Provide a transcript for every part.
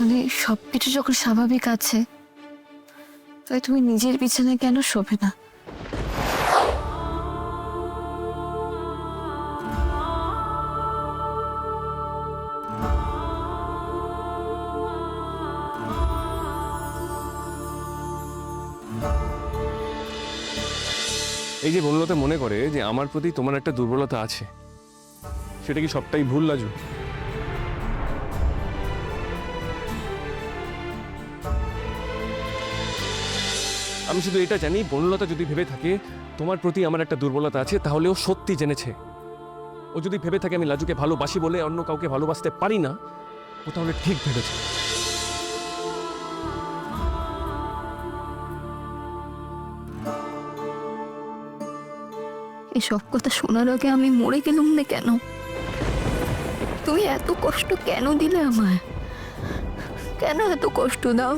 মানে সবকিছু যখন স্বাভাবিক আছে, তাই তুমি নিজের বিছানায় কেন শোবে না? এই যে বনলতা মনে করে যে আমার প্রতি তোমার একটা দুর্বলতা আছে, সেটা কি সবটাই ভুল লাজু? আমি শুধু এটা জানি, বনলতা যদি ভেবে থাকে তোমার প্রতি আমার একটা দুর্বলতা আছে, তাহলে ও সত্যি জেনেছে। ও যদি ভেবে থাকে আমি লাজুকে ভালোবাসি বলে অন্য কাউকে ভালোবাসতে পারি না, ও তাহলে ঠিক ভেবেছে। এসব কথা শোনার আগে আমি মরে গেলাম না কেন? তুমি এত কষ্ট কেন দিলে আমায়? কেন এত কষ্ট দাও?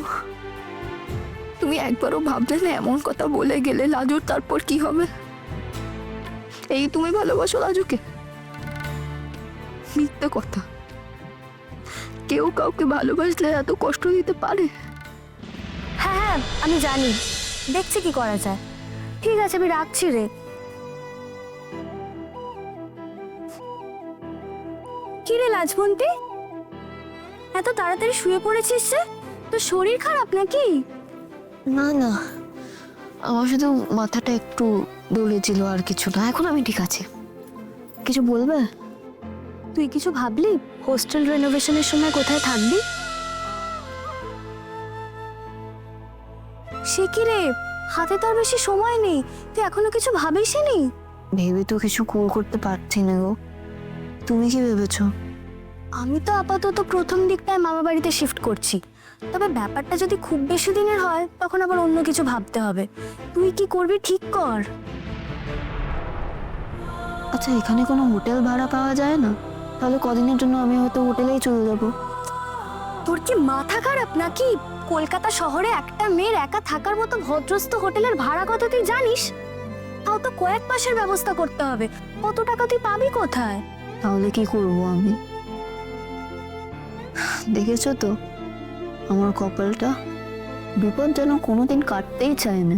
তুমি একবারও ভাবলে না এমন কথা বলে গেলে লাজুর তারপর কি হবে? এই তুমি ভালোবাসো লাজুকে? মিথ্যে কথা। কেউ কাউকে ভালোবাসলে এত কষ্ট দিতে পারে? হ্যাঁ হ্যাঁ আমি জানি, দেখছি কি করা যায়। ঠিক আছে আমি রাখছি রে। কি রে লাজবন্তী, এত তাড়াতাড়ি শুয়ে পড়েছিস যে? তোর শরীর খারাপ নাকি? না না, আমার শুধু মাথাটা একটু দোলেছিল, আর কিছু না। এখন আমি ঠিক আছি। কিছু বলবে? তুই কিছু ভাবলি হোস্টেল রেনোভেশনের সময় কোথায় থাকবি? সে কি রে, হাতে তো আর বেশি সময় নেই, তুই এখনো কিছু ভাবিসনি? ভেবে তো কিছু কুল করতে পারছি না গো। তুমি কি ভেবেছো? আমি তো আপাতত প্রথম দিকটায় মামা বাড়িতে শিফট করছি, তবে ব্যাপারটা যদি খুব বেশি দিনের হয় তখন আবার অন্য কিছু ভাবতে হবে। তুই কি করবি ঠিক কর। আচ্ছা, এখানে কোনো হোটেল ভাড়া পাওয়া যায় না? তাহলে কদিনের জন্য আমি হয়তো হোটেলেই চলে যাবো। তোর কি মাথা খারাপ নাকি? কলকাতা শহরে একটা মেয়ের একা থাকার মতো ভদ্রস্থ হোটেলের ভাড়া কত তুই জানিস? তাও তো কয়েক মাসের ব্যবস্থা করতে হবে। কত টাকা তুই পাবি কোথায়? তাহলে কি করবো আমি? দেখেছো তো আমার কপালটা, বিপদ যেন কোনোদিন কাটতেই চায় না।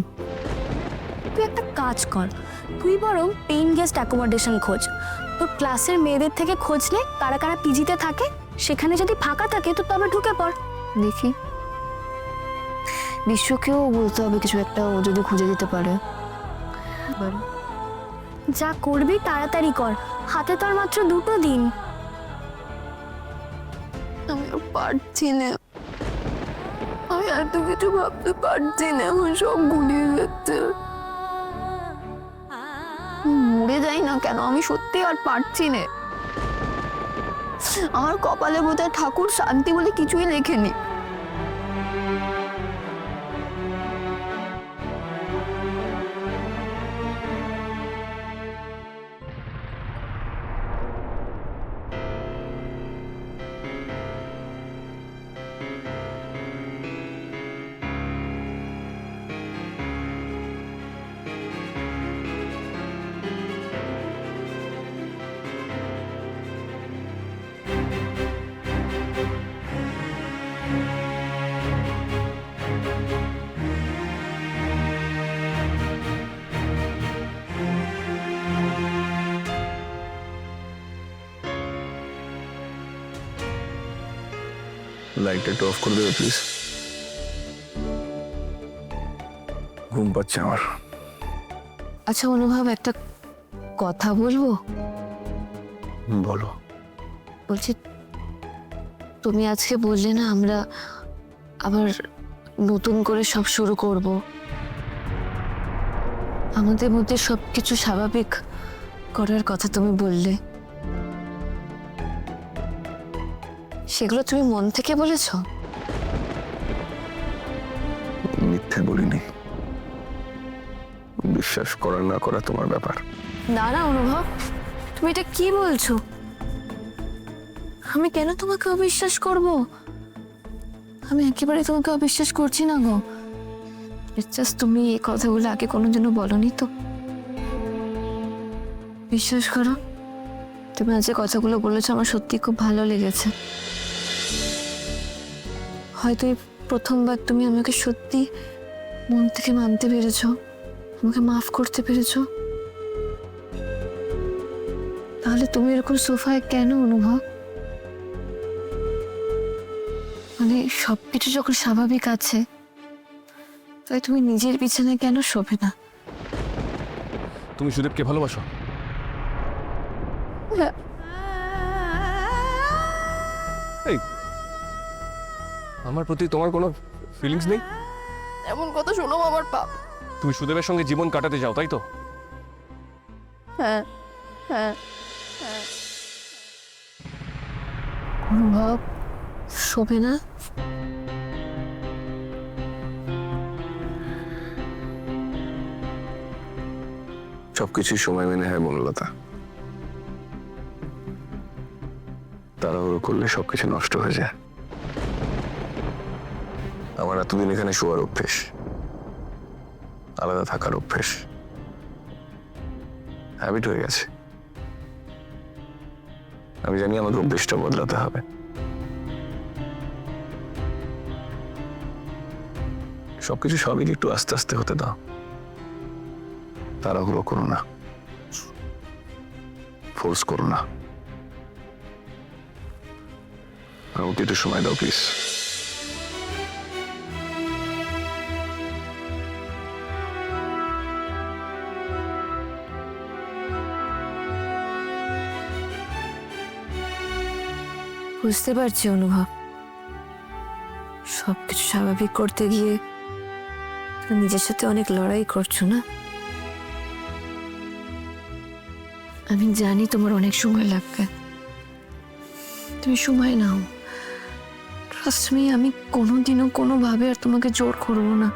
তুই একটা কাজ কর, তুই বরং পেইন গেস্ট অ্যাকোমোডেশন খোঁজ। তোর ক্লাসের মেয়েদের থেকে খোঁজ নে কারা কারা পিজিতে থাকে, সেখানে যদি ফাঁকা থাকে তো তবে ঢুকে পড়। দেখি, বিশ্বকেও বলতে হবে কিছু একটা, ও যদি খুঁজে দিতে পারে। যা করবি তাড়াতাড়ি কর, হাতে তোর মাত্র 2 দিন। আমি আর পারছি না, আমি এত কিছু ভাবতে পারছি না, আমার সব গুলিয়ে যাচ্ছে। মরে যাই না কেন, আমি সত্যি আর পারছি না। আমার কপালে বোধহয় ঠাকুর শান্তি বলে কিছুই লেখেনি। লাইটটা একটু অফ করে দেবে প্লিজ, ঘুম পাচ্ছে আমার। আচ্ছা অনুভব, একটা কথা বলবো? বলো। বলছি, তুমি আজকে বললে না আমরা আবার নতুন করে সব শুরু করব, আমাদের মধ্যে সবকিছু স্বাভাবিক করার কথা তুমি বললে, সেগুলো তুমি মন থেকে বলেছো? মিথ্যে বলিনি, বিশ্বাস করা না করা তোমার ব্যাপার। না না অনুভব, তুমি এটা কি বলছো? আমি কেন তোমাকে অবিশ্বাস করব? আমি একেবারে তোমাকে অবিশ্বাস করছি না গো। জাস্ট তুমি এই কথাগুলো আগে কোনোদিনও বলনি তো। বিশ্বাস করো, তুমি আজ যে কথাগুলো বলেছো আমার সত্যি খুব ভালো লেগেছে। হয়তো এই প্রথমবার তুমি আমাকে সত্যি মন থেকে মানতে পেরেছো, আমাকে মাফ করতে পেরেছো। তাহলে তুমি এরকম সোফায় কেন অনুভব? মানে সবকিছু যখন স্বাভাবিক আছে, তাই তুমি নিজের বিছানায় কেন শোবে না? তুমি সুদেবকে ভালোবাসো? হ্যাঁ। এই, আমার প্রতি তোমার কোনো ফিলিংস নেই? এমন কথা শোনো আমার পাপ। তুমি সুদেবের সঙ্গে জীবন কাটাতে যাও, তাই তো? হ্যাঁ হ্যাঁ হ্যাঁ। অনুভব শোবে না? সবকিছুই সময় মেনে হয় বনলতা। তাড়াহুড়ো করলে সবকিছু নষ্ট হয়ে যায়। আমার এতদিন এখানে শোয়ার অভ্যেস, আলাদা থাকার অভ্যেস, হ্যাবিট হয়ে গেছে। আমি জানি আমাকে অভ্যেসটা বদলাতে হবে। সবকিছু স্বাভাবিক একটু আস্তে আস্তে হতে দাও, তাড়াহুড়ো করো না, ফোর্স করো না। আমাকে একটু সময় দাও প্লিজ। বুঝতে পারছি অনুভব, সবকিছু স্বাভাবিক করতে গিয়ে তুমি নিজের সাথে অনেক লড়াই করছো না? আমি জানি তোমার অনেক সময় লাগবে, তুমি সময় নাও। ট্রাস্ট মি, আমি কোনোদিনও কোনোভাবে আর তোমাকে জোর করবো না।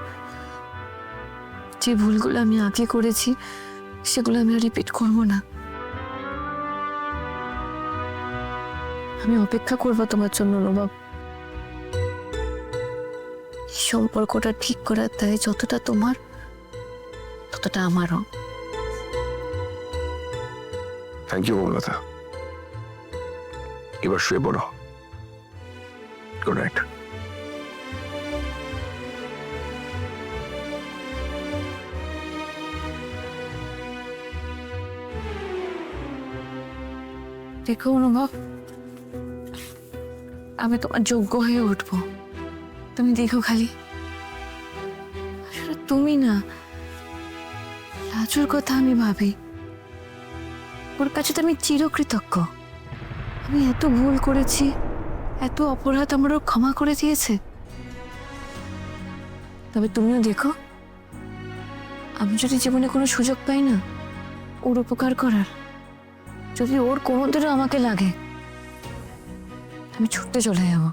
যে ভুলগুলো আমি আগে করেছি সেগুলো আমি আর রিপিট করবো না। আমি অপেক্ষা করবো তোমার জন্য অনুভব। এই সম্পর্কটা ঠিক করার দায় যতটা তোমার, ততটা আমারও। Thank you Banalata. এবার শুয়ে পড়ো। Good night. দেখো অনুভব, আমি তোমার যোগ্য হয়ে উঠবো, তুমি দেখো খালি। আসলে তুমি না, লাজুর কথা আমি ভাবি। ওর কাছে তো আমি চিরকৃতজ্ঞ। আমি এত ভুল করেছি, এত অপরাধ আমার ও ক্ষমা করে দিয়েছে। তবে তুমিও দেখো, আমি যদি জীবনে কোনো সুযোগ পাই না ওর উপকার করার, যদি ওর কোনোদিনও আমাকে লাগে, আমি ছুটতে চলে যাবো।